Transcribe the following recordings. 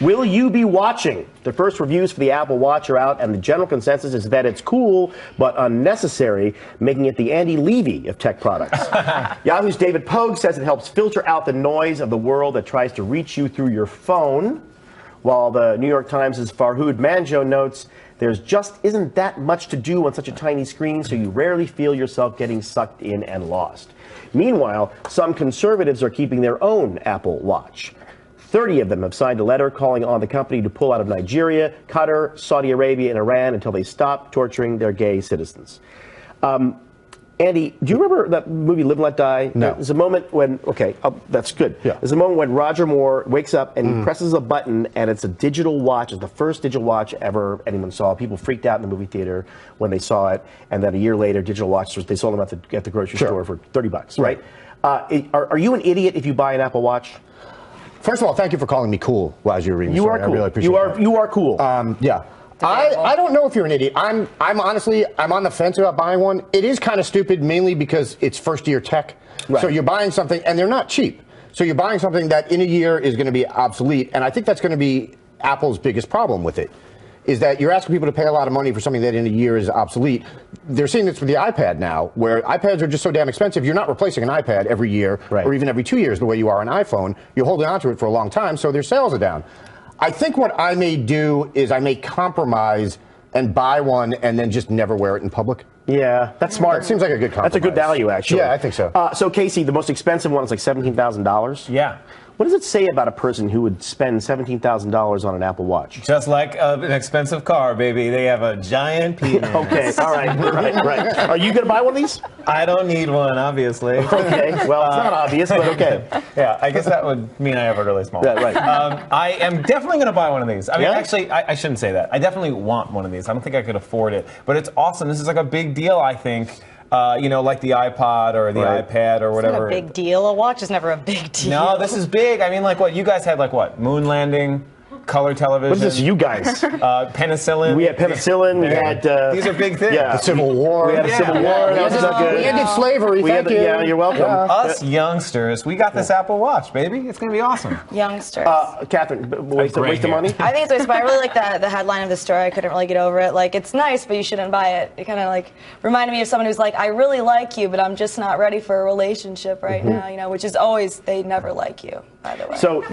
Will you be watching? The first reviews for the Apple Watch are out, and the general consensus is that it's cool but unnecessary, making it the Andy Levy of tech products. Yahoo's David Pogue says it helps filter out the noise of the world that tries to reach you through your phone, while the New York Times' Farhood Manjo notes there's just isn't that much to do on such a tiny screen, so you rarely feel yourself getting sucked in and lost. Meanwhile, some conservatives are keeping their own Apple Watch. 30 of them have signed a letter calling on the company to pull out of Nigeria, Qatar, Saudi Arabia, and Iran until they stop torturing their gay citizens. Andy, do you remember that movie Live and Let Die? No. There's a moment when, okay, that's good. Yeah. There's a moment when Roger Moore wakes up and he presses a button and it's a digital watch. It's the first digital watch ever anyone saw. People freaked out in the movie theater when they saw it. And then a year later, digital watches, they sold them at the grocery store for $30, right? Are you an idiot if you buy an Apple Watch? First of all, thank you for calling me cool as you were reading. You are cool. I really appreciate that. You are cool. Yeah. I don't know if you're an idiot. I'm honestly, I'm on the fence about buying one. It is kind of stupid, mainly because it's first-year tech. Right. So you're buying something, and they're not cheap. So you're buying something that in a year is going to be obsolete, and I think that's going to be Apple's biggest problem with it, is that you're asking people to pay a lot of money for something that in a year is obsolete. They're seeing this with the iPad now, where iPads are just so damn expensive. You're not replacing an iPad every year or even every 2 years the way you are an iPhone. You're holding on to it for a long time, so their sales are down. I think what I may do is I may compromise and buy one and then just never wear it in public. Yeah, that's smart. That seems like a good compromise. That's a good value, actually. Yeah, I think so. So, Casey, the most expensive one is like $17,000. Yeah. What does it say about a person who would spend $17,000 on an Apple Watch? Just like an expensive car, baby. They have a giant penis. Okay, all right, right. Are you going to buy one of these? I don't need one, obviously. Okay, well, it's not obvious, but okay. Yeah, I guess that would mean I have a really small one. Yeah, right. I am definitely going to buy one of these. I mean, actually, I shouldn't say that. I definitely want one of these. I don't think I could afford it, but it's awesome. This is like a big deal, I think. You know, like the iPod or the iPad or whatever. It's not a big deal. A watch is never a big deal. No, this is big. I mean, like what you guys had, like what? Moon landing, color television. What is this, you guys? Penicillin. We had penicillin. We had. These are big things. Yeah. The Civil War. We had a Civil War. That was not good. We ended slavery. Thank you. Yeah, you're welcome. Us youngsters, we got this Apple Watch, baby. It's going to be awesome. Youngsters. Catherine, waste of money? I think it's a waste, but I really like the headline of the story. I couldn't really get over it. Like, it's nice, but you shouldn't buy it. It kind of like reminded me of someone who's like, I really like you, but I'm just not ready for a relationship right now, you know, which is always, they never like you, by the way. So,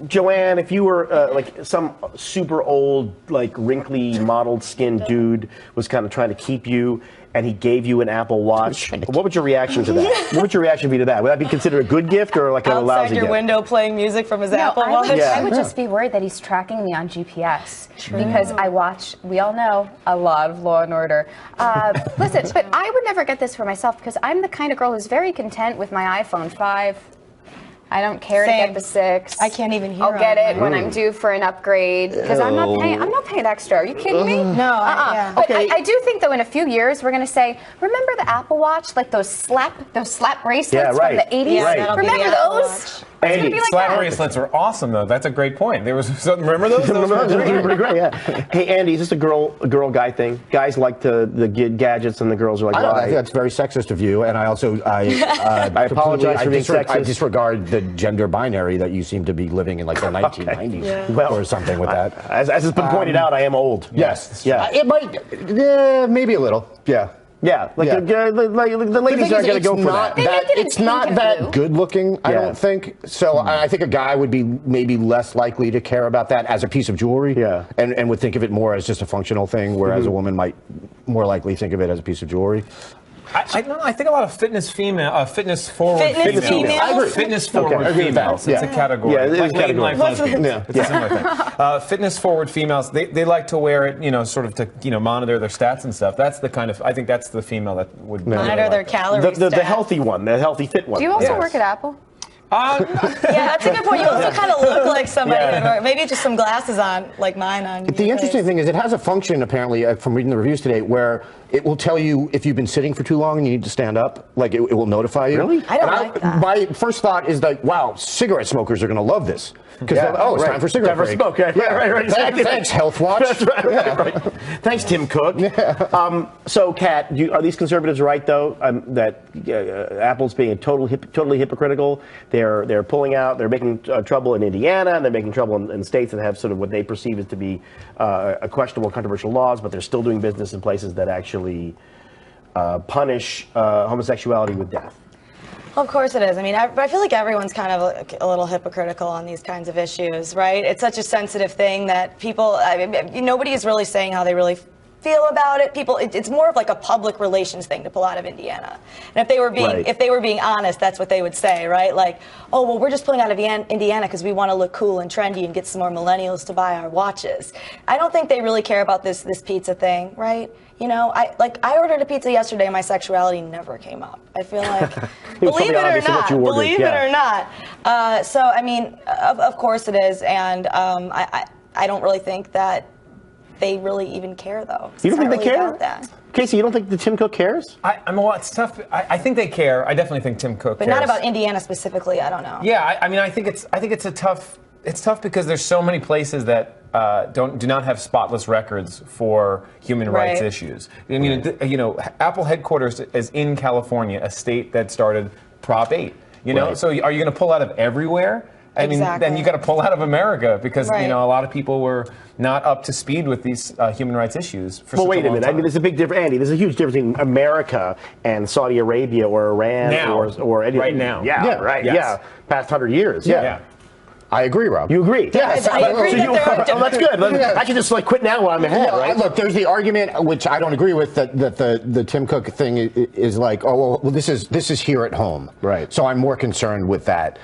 Joanne, if you were like some super old, like wrinkly, mottled skin dude was kind of trying to keep you, and he gave you an Apple Watch, what would your reaction to that? What would your reaction be to that? Would that be considered a good gift or like a lousy gift? Outside your window playing music from his Apple Watch? I would just be worried that he's tracking me on GPS. Because I watch, we all know, a lot of Law and Order. Listen, but I would never get this for myself because I'm the kind of girl who's very content with my iPhone 5. I don't care to get the 6. I can't even hear. I'll get it when I'm due for an upgrade because I'm not paying extra. Are you kidding me? No. But I do think though in a few years we're going to say, remember the Apple Watch, like those slap bracelets from the 80s? Yeah, remember those? Hey, like slap bracelets are awesome though. That's a great point. There was remember those? Those were pretty great. Yeah. Hey Andy, is this a girl guy thing? Guys like the gadgets, and the girls are like, I think that's very sexist of you, and I also I apologize for being sexist. I disregard the gender binary that you seem to be living in like the 1990s or something with that. As has been pointed out, I am old. Yes. Yeah. It might. Maybe a little. Yeah. Yeah, like the ladies aren't going to go for that. It's not that good looking, I don't think. So I think a guy would be maybe less likely to care about that as a piece of jewelry, and would think of it more as just a functional thing, whereas a woman might more likely think of it as a piece of jewelry. I don't know. I think a lot of fitness forward females. I agree. Fitness forward females. It's a category. Yeah, it's a category. It's a similar thing. Fitness forward females. They like to wear it, you know, sort of to monitor their stats and stuff. That's the kind of. I think that's the female that would monitor their calories. The healthy one, the healthy fit one. Do you also work at Apple? Yeah, that's a good point. You also kind of look like somebody, maybe just some glasses on, like mine on. The interesting thing is it has a function, apparently, from reading the reviews today, where it will tell you if you've been sitting for too long and you need to stand up. Like, it will notify you. Really? I don't like that. My first thought is like, wow, cigarette smokers are going to love this. Because, it's time for cigarette break. Smoke. Right. Exactly. Thanks, Health Watch. That's right. Thanks, Tim Cook. So, Kat, are these conservatives right, though, that Apple's being totally hypocritical? They they're pulling out. They're making trouble in Indiana, and they're making trouble in states that have sort of what they perceive as to be questionable, controversial laws, but they're still doing business in places that actually punish homosexuality with death. Well, of course it is. I mean, I feel like everyone's kind of a little hypocritical on these kinds of issues, right? It's such a sensitive thing that people, I mean, nobody is really saying how they really feel about it. It's more of like a public relations thing to pull out of Indiana. And if they were being honest, that's what they would say, right? Like, oh, well, we're just pulling out of Indiana because we want to look cool and trendy and get some more millennials to buy our watches. I don't think they really care about this pizza thing, right? You know, I ordered a pizza yesterday and my sexuality never came up. I feel like, believe it or not. So, I mean, of course it is. And I don't really think that they really even care, though. You don't think they care? Casey, you don't think the Tim Cook cares? It's tough. I think they care. I definitely think Tim Cook cares. But not about Indiana specifically. I don't know. Yeah, I mean, I think it's a tough. It's tough because there's so many places that do not have spotless records for human rights issues. I mean, you know, Apple headquarters is in California, a state that started Prop 8. You know, so are you going to pull out of everywhere? I mean, then you got to pull out of America because you know a lot of people were not up to speed with these human rights issues. For well, wait a minute. I mean, there's a big difference, Andy. There's a huge difference between America and Saudi Arabia or Iran or anything. Right now. Yeah, right. Yes. Yeah, past 100 years. Yeah. I agree, Rob. You agree? Yes, I agree. Oh, that's good. I can just like quit now while I'm ahead, right? Look, there's the argument, which I don't agree with, that the Tim Cook thing is like, oh well, this is here at home, right? So I'm more concerned with that.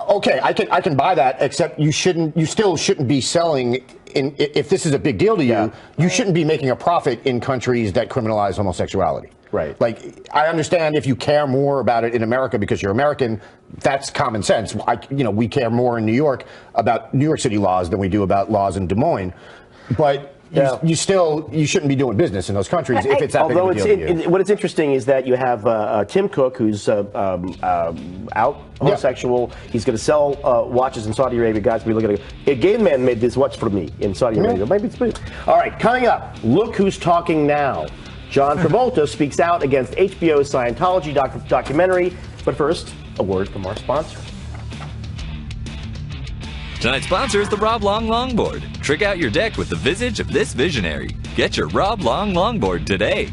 Okay, I can buy that, except you still shouldn't be selling. If this is a big deal to you, you shouldn't be making a profit in countries that criminalize homosexuality. Right. Like, I understand if you care more about it in America because you're American, that's common sense. We care more in New York about New York City laws than we do about laws in Des Moines. But you shouldn't be doing business in those countries if it's that big of a deal to you. What is interesting is that you have Tim Cook, who's out homosexual. He's going to sell watches in Saudi Arabia. Guys, we look at it. A gay man made this watch for me in Saudi Arabia. Maybe it's all right. Coming up, look who's talking now. John Travolta speaks out against HBO's Scientology documentary. But first, a word from our sponsor. Tonight's sponsor is the Rob Long Longboard. Trick out your deck with the visage of this visionary. Get your Rob Long Longboard today.